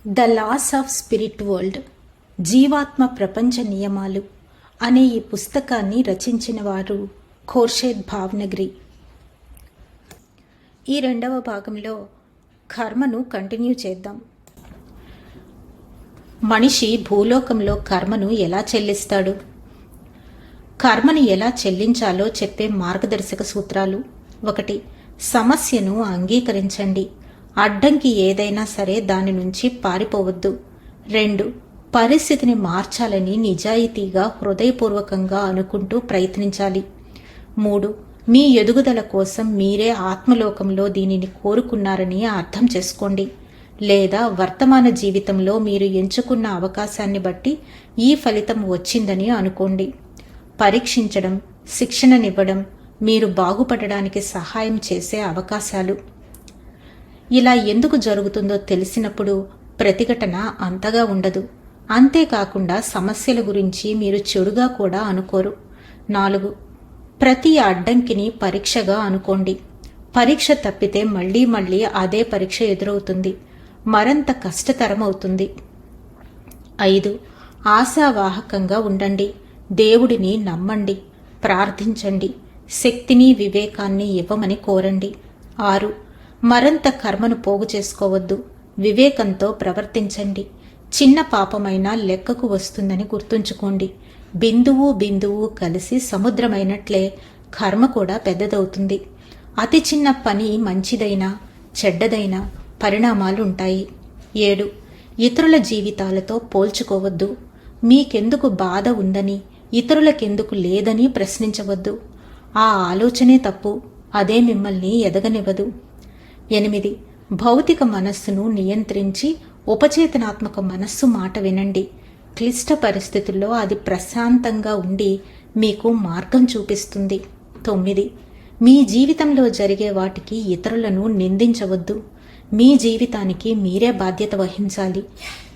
The laws of spirit world, జీవాత్మ ప్రపంచ నియమాలు అనే ఈ పుస్తకాన్ని రచించిన వారు ఖోర్షేద్ భావ్నగరి. ఈ రెండవ భాగంలో కర్మను కంటిన్యూ చేద్దాం. మనిషి భూలోకంలో కర్మను ఎలా చెల్లిస్తాడు? కర్మను ఎలా చెల్లించాలో చెప్పే మార్గదర్శక సూత్రాలు. 1. సమస్యను అంగీకరించండి. అడ్డంకి ఏదైనా సరే దాని నుంచి పారిపోవద్దు. 2. పరిస్థితిని మార్చాలని నిజాయితీగా హృదయపూర్వకంగా అనుకుంటూ ప్రయత్నించాలి. 3. మీ ఎదుగుదల కోసం మీరే ఆత్మలోకంలో దీనిని కోరుకున్నారని అర్థం చేసుకోండి. లేదా వర్తమాన జీవితంలో మీరు ఎంచుకున్న అవకాశాన్ని బట్టి ఈ ఫలితం వచ్చిందని అనుకోండి. పరీక్షించడం, శిక్షణనివ్వడం మీరు బాగుపడడానికి సహాయం చేసే అవకాశాలు. ఇలా ఎందుకు జరుగుతుందో తెలిసినప్పుడు ప్రతిఘటన అంతగా ఉండదు. అంతేకాకుండా సమస్యల గురించి మీరు చెడుగా కూడా అనుకోరు. 4. ప్రతి అడ్డంకిని పరీక్షగా అనుకోండి. పరీక్ష తప్పితే మళ్లీ మళ్లీ అదే పరీక్ష ఎదురవుతుంది, మరింత కష్టతరమవుతుంది. 5. ఆశావాహకంగా ఉండండి. దేవుడిని నమ్మండి, ప్రార్థించండి, శక్తిని వివేకాన్ని ఇవ్వమని కోరండి. 6. మరింత కర్మను పోగు చేసుకోవద్దు, వివేకంతో ప్రవర్తించండి. చిన్న పాపమైనా లెక్కకు వస్తుందని గుర్తుంచుకోండి. బిందువు కలిసి సముద్రమైనట్లే కర్మ కూడా పెద్దదవుతుంది. అతి చిన్న పని మంచిదైనా చెడ్డదైనా పరిణామాలుంటాయి. 7. ఇతరుల జీవితాలతో పోల్చుకోవద్దు. మీకెందుకు బాధ ఉందని, ఇతరులకెందుకు లేదని ప్రశ్నించవద్దు. ఆ ఆలోచనే తప్పు, అదే మిమ్మల్ని ఎదగనివ్వదు. 8. భౌతిక మనస్సును నియంత్రించి ఉపచేతనాత్మక మనస్సు మాట వినండి. క్లిష్ట పరిస్థితుల్లో అది ప్రశాంతంగా ఉండి మీకు మార్గం చూపిస్తుంది. 9. మీ జీవితంలో జరిగే వాటికి ఇతరులను నిందించవద్దు. మీ జీవితానికి మీరే బాధ్యత వహించాలి.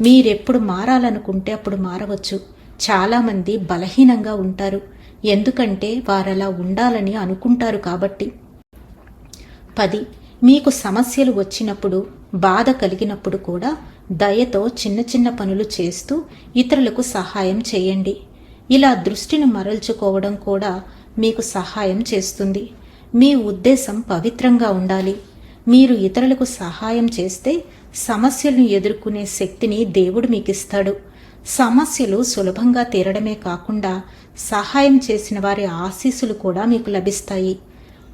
మీరెప్పుడు మారాలనుకుంటే అప్పుడు మారవచ్చు. చాలామంది బలహీనంగా ఉంటారు, ఎందుకంటే వారలా ఉండాలని అనుకుంటారు కాబట్టి. 10. మీకు సమస్యలు వచ్చినప్పుడు, బాధ కలిగినప్పుడు కూడా దయతో చిన్న చిన్న పనులు చేస్తూ ఇతరులకు సహాయం చేయండి. ఇలా దృష్టిని మరల్చుకోవడం కూడా మీకు సహాయం చేస్తుంది. మీ ఉద్దేశం పవిత్రంగా ఉండాలి. మీరు ఇతరులకు సహాయం చేస్తే సమస్యలను ఎదుర్కొనే శక్తిని దేవుడు మీకిస్తాడు. సమస్యలు సులభంగా తీరడమే కాకుండా సహాయం చేసిన వారి ఆశీస్సులు కూడా మీకు లభిస్తాయి.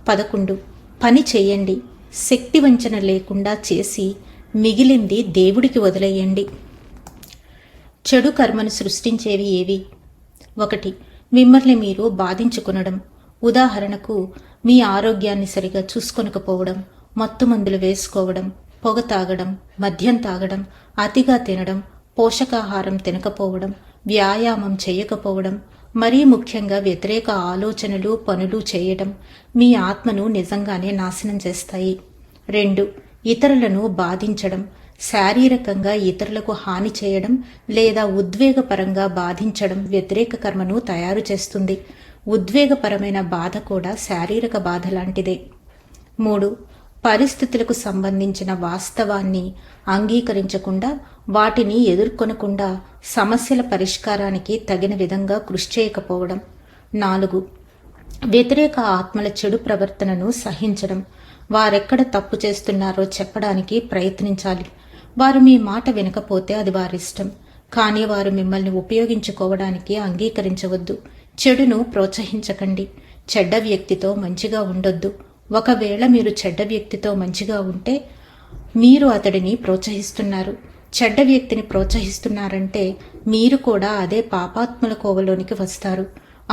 11. పని చేయండి. శక్తి వంచన లేకుండా చేసి మిగిలింది దేవుడికి వదిలేయండి. చెడు కర్మను సృష్టించేవి ఏవి? 1. మిమ్మల్ని మీరు బాధించుకునడం. ఉదాహరణకు మీ ఆరోగ్యాన్ని సరిగా చూసుకొనకపోవడం, మత్తుమందులు వేసుకోవడం, పొగ తాగడం, మద్యం తాగడం, అతిగా తినడం, పోషకాహారం తినకపోవడం, వ్యాయామం చేయకపోవడం, మరీ ముఖ్యంగా వ్యతిరేక ఆలోచనలు, పనులు చేయడం మీ ఆత్మను నిజంగానే నాశనం చేస్తాయి. 2. ఇతరులను బాధించడం. శారీరకంగా ఇతరులకు హాని చేయడం లేదా ఉద్వేగపరంగా బాధించడం వ్యతిరేక కర్మను తయారు చేస్తుంది. ఉద్వేగపరమైన బాధ కూడా శారీరక బాధ లాంటిదే. 3. పరిస్థితులకు సంబంధించిన వాస్తవాన్ని అంగీకరించకుండా, వాటిని ఎదుర్కొనకుండా సమస్యల పరిష్కారానికి తగిన విధంగా కృషి చేయకపోవడం. 4. వ్యతిరేక ఆత్మల చెడు ప్రవర్తనను సహించడం. వారెక్కడ తప్పు చేస్తున్నారో చెప్పడానికి ప్రయత్నించాలి. వారు మీ మాట వినకపోతే అది వారిష్టం, కానీ వారు మిమ్మల్ని ఉపయోగించుకోవడానికి అంగీకరించవద్దు. చెడును ప్రోత్సహించకండి. చెడ్డ వ్యక్తితో మంచిగా ఉండొద్దు. ఒకవేళ మీరు చెడ్డ వ్యక్తితో మంచిగా ఉంటే మీరు అతడిని ప్రోత్సహిస్తున్నారు. చెడ్డ వ్యక్తిని ప్రోత్సహిస్తున్నారంటే మీరు కూడా అదే పాపాత్మల కోవలోనికి వస్తారు.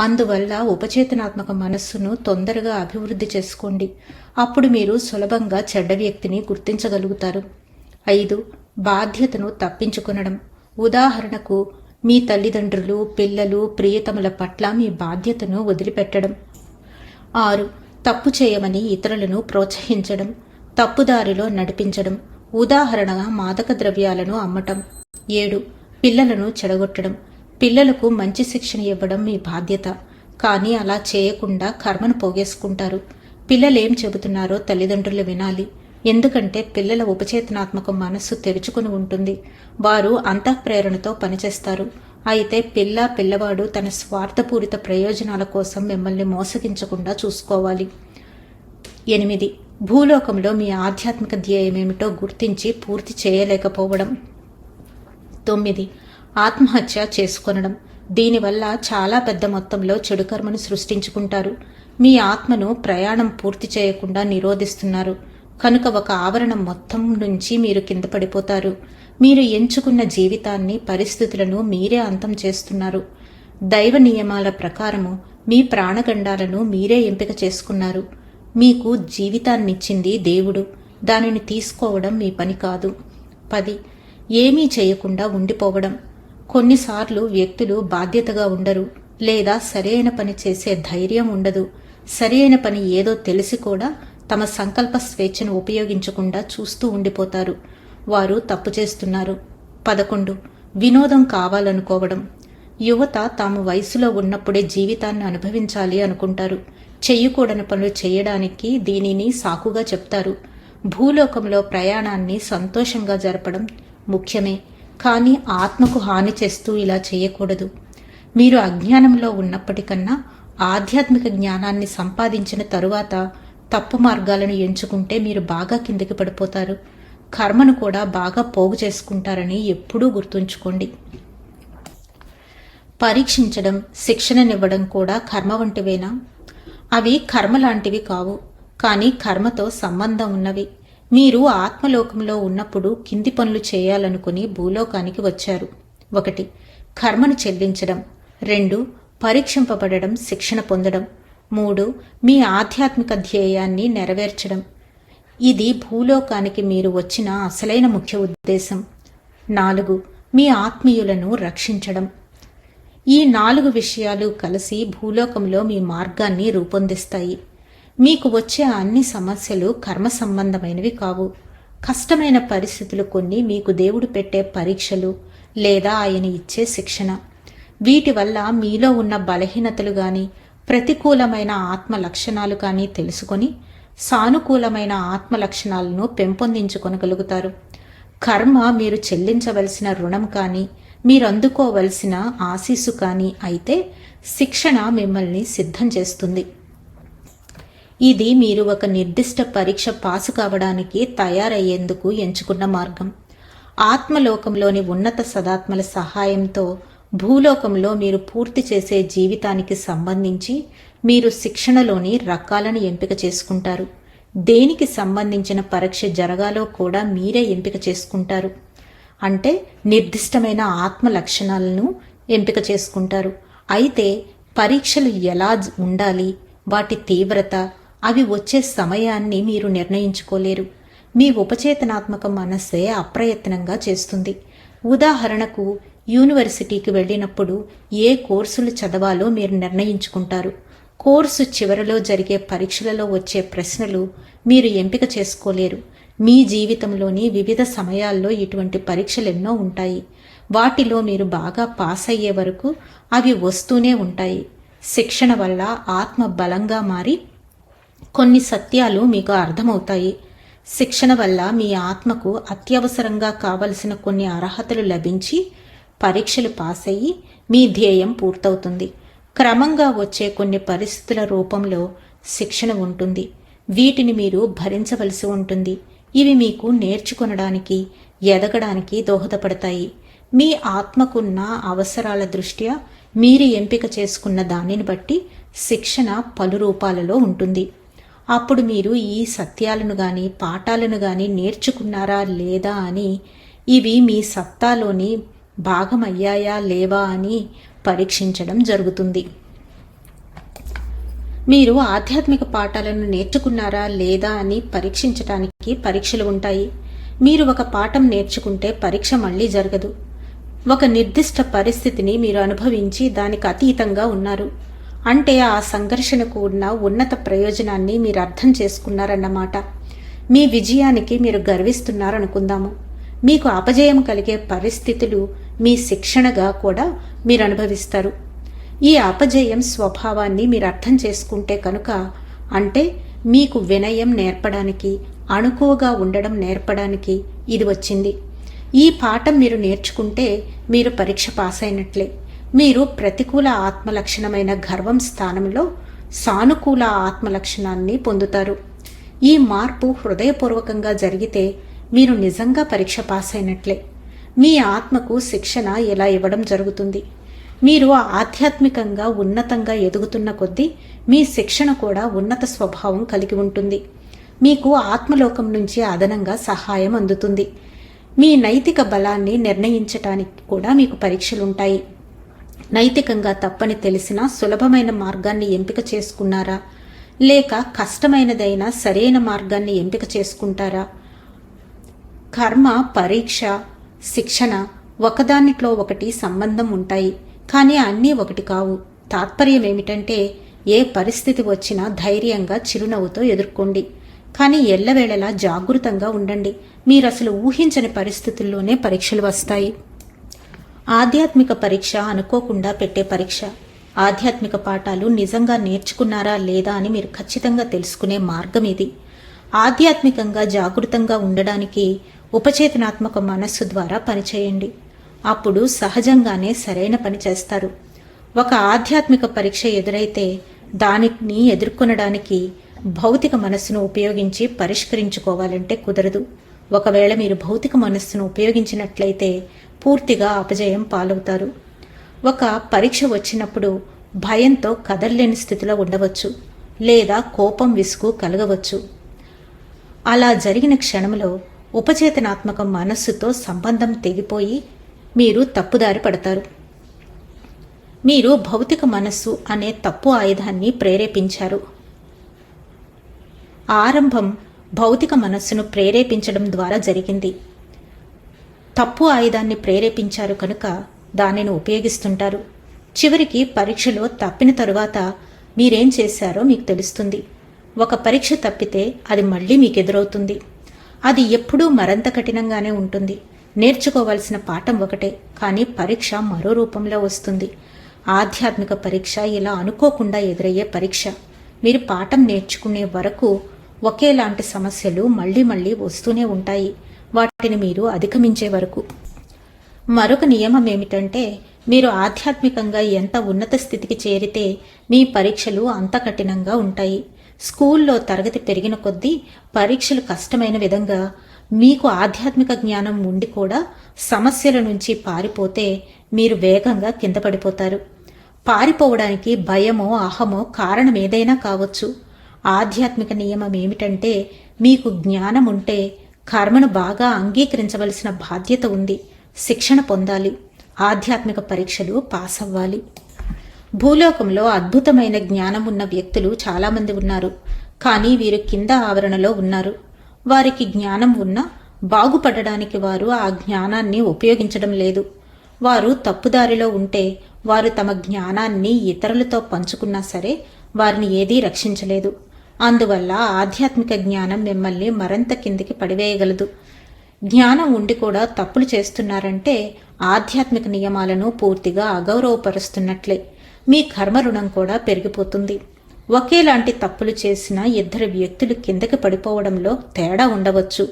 అందువల్ల ఉపచేతనాత్మక మనస్సును తొందరగా అభివృద్ధి చేసుకోండి. అప్పుడు మీరు సులభంగా చెడ్డ వ్యక్తిని గుర్తించగలుగుతారు. 5. బాధ్యతను తప్పించుకొనడం. ఉదాహరణకు మీ తల్లిదండ్రులు, పిల్లలు, ప్రియతముల పట్ల మీ బాధ్యతను వదిలిపెట్టడం. 6. తప్పు చేయమని ఇతరులను ప్రోత్సహించడం, తప్పుదారిలో నడిపించడం. ఉదాహరణగా మాదక ద్రవ్యాలను అమ్మటం. 7. పిల్లలను చెడగొట్టడం. పిల్లలకు మంచి శిక్షణ ఇవ్వడం మీ బాధ్యత, కానీ అలా చేయకుండా కర్మను పోగేసుకుంటారు. పిల్లలేం చెబుతున్నారో తల్లిదండ్రులు వినాలి. ఎందుకంటే పిల్లల ఉపచేతనాత్మక మనస్సు తెరుచుకుని ఉంటుంది. వారు అంతఃప్రేరణతో పనిచేస్తారు. అయితే పిల్లవాడు తన స్వార్థపూరిత ప్రయోజనాల కోసం మిమ్మల్ని మోసగించకుండా చూసుకోవాలి. 8. భూలోకంలో మీ ఆధ్యాత్మిక ధ్యేయమేమిటో గుర్తించి పూర్తి చేయలేకపోవడం. 9. ఆత్మహత్య చేసుకొనడం. దీనివల్ల చాలా పెద్ద మొత్తంలో చెడు కర్మను సృష్టించుకుంటారు. మీ ఆత్మను ప్రయాణం పూర్తి చేయకుండా నిరోధిస్తున్నారు కనుక ఒక ఆవరణం మొత్తం నుంచి మీరు కింద పడిపోతారు. మీరు ఎంచుకున్న జీవితాన్ని, పరిస్థితులను మీరే అంతం చేస్తున్నారు. దైవ నియమాల ప్రకారము మీ ప్రాణగండాలను మీరే ఎంపిక చేసుకున్నారు. మీకు జీవితాన్నిచ్చింది దేవుడు. దానిని తీసుకోవడం మీ పని కాదు. 10. ఏమీ చేయకుండా ఉండిపోవడం. కొన్నిసార్లు వ్యక్తులు బాధ్యతగా ఉండరు, లేదా సరైన పని చేసే ధైర్యం ఉండదు. సరైన పని ఏదో తెలిసి కూడా తమ సంకల్ప స్వేచ్ఛను ఉపయోగించకుండా చూస్తూ ఉండిపోతారు. వారు తప్పు చేస్తున్నారు. 11. వినోదం కావాలనుకోవడం. యువత తాము వయసులో ఉన్నప్పుడే జీవితాన్ని అనుభవించాలి అనుకుంటారు. చెయ్యకూడని పనులు చేయడానికి దీనిని సాకుగా చెప్తారు. భూలోకంలో ప్రయాణాన్ని సంతోషంగా జరపడం ముఖ్యమే, కానీ ఆత్మకు హాని చేస్తూ ఇలా చేయకూడదు. మీరు అజ్ఞానంలో ఉన్నప్పటికన్నా ఆధ్యాత్మిక జ్ఞానాన్ని సంపాదించిన తరువాత తప్పు మార్గాలను ఎంచుకుంటే మీరు బాగా కిందికి పడిపోతారు. కర్మను కూడా బాగా పోగు చేసుకుంటారని ఎప్పుడూ గుర్తుంచుకోండి. పరీక్షించడం, శిక్షణనివ్వడం కూడా కర్మ వంటివేనా? అవి కర్మ లాంటివి కావు, కానీ కర్మతో సంబంధం ఉన్నవి. మీరు ఆత్మలోకంలో ఉన్నప్పుడు కింది పనులు చేయాలనుకుని భూలోకానికి వచ్చారు. 1. కర్మను చెల్లించడం. 2. పరీక్షింపబడడం, శిక్షణ పొందడం. 3. మీ ఆధ్యాత్మిక ధ్యేయాన్ని నెరవేర్చడం. ఇది భూలోకానికి మీరు వచ్చిన అసలైన ముఖ్య ఉద్దేశం. 4. మీ ఆత్మీయులను రక్షించడం. ఈ 4 విషయాలు కలిసి భూలోకంలో మీ మార్గాన్ని రూపొందిస్తాయి. మీకు వచ్చే అన్ని సమస్యలు కర్మ సంబంధమైనవి కావు. కష్టమైన పరిస్థితులు కొన్ని మీకు దేవుడు పెట్టే పరీక్షలు లేదా ఆయన ఇచ్చే శిక్షణ. వీటి వల్ల మీలో ఉన్న బలహీనతలు గాని, ప్రతికూలమైన ఆత్మ లక్షణాలు కానీ తెలుసుకొని సానుకూలమైన ఆత్మ లక్షణాలను పెంపొందించుకొనగలుగుతారు. కర్మ మీరు చెల్లించవలసిన రుణం కానీ, మీరు అందుకోవలసిన ఆశీస్సు కానీ అయితే, శిక్షణ మిమ్మల్ని సిద్ధం చేస్తుంది. ఇది మీరు ఒక నిర్దిష్ట పరీక్ష పాసు కావడానికి తయారయ్యేందుకు ఎంచుకున్న మార్గం. ఆత్మలోకంలోని ఉన్నత సదాత్మల సహాయంతో భూలోకంలో మీరు పూర్తి చేసే జీవితానికి సంబంధించి మీరు శిక్షణలోని రకాలను ఎంపిక చేసుకుంటారు. దేనికి సంబంధించిన పరీక్ష జరగాలో కూడా మీరే ఎంపిక చేసుకుంటారు. అంటే నిర్దిష్టమైన ఆత్మ లక్షణాలను ఎంపిక చేసుకుంటారు. అయితే పరీక్షలు ఎలా ఉండాలి, వాటి తీవ్రత, అవి వచ్చే సమయాన్ని మీరు నిర్ణయించుకోలేరు. మీ ఉపచేతనాత్మక మనస్సే అప్రయత్నంగా చేస్తుంది. ఉదాహరణకు యూనివర్సిటీకి వెళ్ళినప్పుడు ఏ కోర్సులు చదవాలో మీరు నిర్ణయించుకుంటారు. కోర్సు చివరిలో జరిగే పరీక్షలలో వచ్చే ప్రశ్నలు మీరు ఎంపిక చేసుకోలేరు. మీ జీవితంలోని వివిధ సమయాల్లో ఇటువంటి పరీక్షలెన్నో ఉంటాయి. వాటిలో మీరు బాగా పాస్ అయ్యే వరకు అవి వస్తూనే ఉంటాయి. శిక్షణ వల్ల ఆత్మ బలంగా మారి కొన్ని సత్యాలు మీకు అర్థమవుతాయి. శిక్షణ వల్ల మీ ఆత్మకు అత్యవసరంగా కావలసిన కొన్ని అర్హతలు లభించి పరీక్షలు పాస్ అయ్యి మీ ధ్యేయం పూర్తవుతుంది. క్రమంగా వచ్చే కొన్ని పరిస్థితుల రూపంలో శిక్షణ ఉంటుంది. వీటిని మీరు భరించవలసి ఉంటుంది. ఇవి మీకు నేర్చుకొనడానికి, ఎదగడానికి దోహదపడతాయి. మీ ఆత్మకున్న అవసరాల దృష్ట్యా మీరు ఎంపిక చేసుకున్న దానిని బట్టి శిక్షణ పలు రూపాలలో ఉంటుంది. అప్పుడు మీరు ఈ సత్యాలను గాని, పాఠాలను గాని నేర్చుకున్నారా లేదా అని, ఇవి మీ సత్తాలోని భాగమయ్యాయా లేవా అని పరీక్షించడం జరుగుతుంది. మీరు ఆధ్యాత్మిక పాఠాలను నేర్చుకున్నారా లేదా అని పరీక్షించడానికి పరీక్షలు ఉంటాయి. మీరు ఒక పాఠం నేర్చుకుంటే పరీక్ష మళ్ళీ జరగదు. ఒక నిర్దిష్ట పరిస్థితిని మీరు అనుభవించి దానికి అతీతంగా ఉన్నారు అంటే ఆ సంఘర్షణకు ఉన్న ఉన్నత ప్రయోజనాన్ని మీరు అర్థం చేసుకున్నారన్నమాట. మీ విజయానికి మీరు గర్విస్తున్నారనుకుందాము. మీకు అపజయం కలిగే పరిస్థితులు మీ శిక్షణగా కూడా మీరు అనుభవిస్తారు. ఈ అపజయం స్వభావాన్ని మీరు అర్థం చేసుకుంటే కనుక, అంటే మీకు వినయం నేర్పడానికి, అణుకువగా ఉండడం నేర్పడానికి ఇది వచ్చింది. ఈ పాఠం మీరు నేర్చుకుంటే మీరు పరీక్ష పాస్ అయినట్లే. మీరు ప్రతికూల ఆత్మలక్షణమైన గర్వం స్థానంలో సానుకూల ఆత్మలక్షణాన్ని పొందుతారు. ఈ మార్పు హృదయపూర్వకంగా జరిగితే మీరు నిజంగా పరీక్ష పాస్ అయినట్లే. మీ ఆత్మకు శిక్షణ ఎలా ఇవ్వడం జరుగుతుంది. మీరు ఆధ్యాత్మికంగా ఉన్నతంగా ఎదుగుతున్న కొద్దీ మీ శిక్షణ కూడా ఉన్నత స్వభావం కలిగి ఉంటుంది. మీకు ఆత్మలోకం నుంచి అదనంగా సహాయం అందుతుంది. మీ నైతిక బలాన్ని నిర్ణయించటానికి కూడా మీకు పరీక్షలుంటాయి. నైతికంగా తప్పని తెలిసినా సులభమైన మార్గాన్ని ఎంపిక చేసుకున్నారా, లేక కష్టమైనదైన సరైన మార్గాన్ని ఎంపిక చేసుకుంటారా? కర్మ, పరీక్ష, శిక్షణ ఒకదానిట్లో ఒకటి సంబంధం ఉంటాయి, కానీ అన్నీ ఒకటి కావు. తాత్పర్యం ఏమిటంటే ఏ పరిస్థితి వచ్చినా ధైర్యంగా చిరునవ్వుతో ఎదుర్కోండి, కానీ ఎల్లవేళలా జాగృతంగా ఉండండి. మీరసలు ఊహించని పరిస్థితుల్లోనే పరీక్షలు వస్తాయి. ఆధ్యాత్మిక పరీక్ష అనుకోకుండా పెట్టే పరీక్ష. ఆధ్యాత్మిక పాఠాలు నిజంగా నేర్చుకున్నారా లేదా అని మీరు ఖచ్చితంగా తెలుసుకునే మార్గం ఇది. ఆధ్యాత్మికంగా జాగృతంగా ఉండడానికి ఉపచేతనాత్మక మనస్సు ద్వారా పనిచేయండి. అప్పుడు సహజంగానే సరైన పని చేస్తారు. ఒక ఆధ్యాత్మిక పరీక్ష ఎదురైతే దానిని ఎదుర్కొనడానికి భౌతిక మనస్సును ఉపయోగించి పరిష్కరించుకోవాలంటే కుదరదు. ఒకవేళ మీరు భౌతిక మనస్సును ఉపయోగించినట్లయితే పూర్తిగా అపజయం పాలవుతారు. ఒక పరీక్ష వచ్చినప్పుడు భయంతో కదలలేని స్థితిలో ఉండవచ్చు, లేదా కోపం, విసుగు కలగవచ్చు. అలా జరిగిన క్షణంలో ఉపచేతనాత్మక మనస్సుతో సంబంధం తెగిపోయి మీరు తప్పుదారి పడతారు. మీరు భౌతిక మనస్సు అనే తప్పు ఆయుధాన్ని ప్రేరేపించారు. ఆరంభం భౌతిక మనస్సును ప్రేరేపించడం ద్వారా జరిగింది. తప్పు ఆయుధాన్ని ప్రేరేపించారు కనుక దానిని ఉపయోగిస్తుంటారు. చివరికి పరీక్షలో తప్పిన తరువాత మీరేం చేశారో మీకు తెలుస్తుంది. ఒక పరీక్ష తప్పితే అది మళ్ళీ మీకు ఎదురవుతుంది. అది ఎప్పుడూ మరింత కఠినంగానే ఉంటుంది. నేర్చుకోవాల్సిన పాఠం ఒకటే, కానీ పరీక్ష మరో రూపంలో వస్తుంది. ఆధ్యాత్మిక పరీక్ష ఇలా అనుకోకుండా ఎదురయ్యే పరీక్ష. మీరు పాఠం నేర్చుకునే వరకు ఒకేలాంటి సమస్యలు మళ్లీ మళ్లీ వస్తూనే ఉంటాయి, వాటిని మీరు అధిగమించే వరకు. మరొక నియమం ఏమిటంటే, మీరు ఆధ్యాత్మికంగా ఎంత ఉన్నత స్థితికి చేరితే మీ పరీక్షలు అంత కఠినంగా ఉంటాయి. స్కూల్లో తరగతి పెరిగిన కొద్దీ పరీక్షలు కష్టమైన విధంగా మీకు ఆధ్యాత్మిక జ్ఞానం ఉండి కూడా సమస్యల నుంచి పారిపోతే మీరు వేగంగా కింద పడిపోతారు. పారిపోవడానికి భయమో అహమో కారణం ఏదైనా కావచ్చు. ఆధ్యాత్మిక నియమం ఏమిటంటే, మీకు జ్ఞానం ఉంటే కర్మను బాగా అంగీకరించవలసిన బాధ్యత ఉంది. శిక్షణ పొందాలి. ఆధ్యాత్మిక పరీక్షలు పాస్ అవ్వాలి. భూలోకంలో అద్భుతమైన జ్ఞానం ఉన్న వ్యక్తులు చాలామంది ఉన్నారు, కానీ వీరు కింద ఆవరణలో ఉన్నారు. వారికి జ్ఞానం ఉన్నా బాగుపడడానికి వారు ఆ జ్ఞానాన్ని ఉపయోగించడం లేదు. వారు తప్పుదారిలో ఉంటే వారు తమ జ్ఞానాన్ని ఇతరులతో పంచుకున్నా సరే వారిని ఏదీ రక్షించలేదు. అందువల్ల ఆధ్యాత్మిక జ్ఞానం మిమ్మల్ని మరింత కిందికి పడివేయగలదు. జ్ఞానం ఉండి కూడా తప్పులు చేస్తున్నారంటే ఆధ్యాత్మిక నియమాలను పూర్తిగా అగౌరవపరుస్తున్నట్లే. మీ కర్మ రుణం కూడా పెరిగిపోతుంది. ఒకేలాంటి తప్పులు చేసిన ఇద్దరు వ్యక్తులు కిందకి పడిపోవడంలో తేడా ఉండవచ్చు.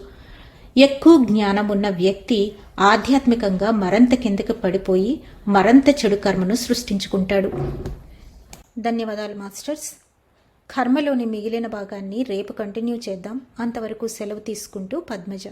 ఎక్కువ జ్ఞానం ఉన్న వ్యక్తి ఆధ్యాత్మికంగా మరింత కిందకి పడిపోయి మరింత చెడు కర్మను సృష్టించుకుంటాడు. ధన్యవాదాలు మాస్టర్స్. కర్మలోని మిగిలిన భాగాన్ని రేపు కంటిన్యూ చేద్దాం. అంతవరకు సెలవు తీసుకుంటూ పద్మజ.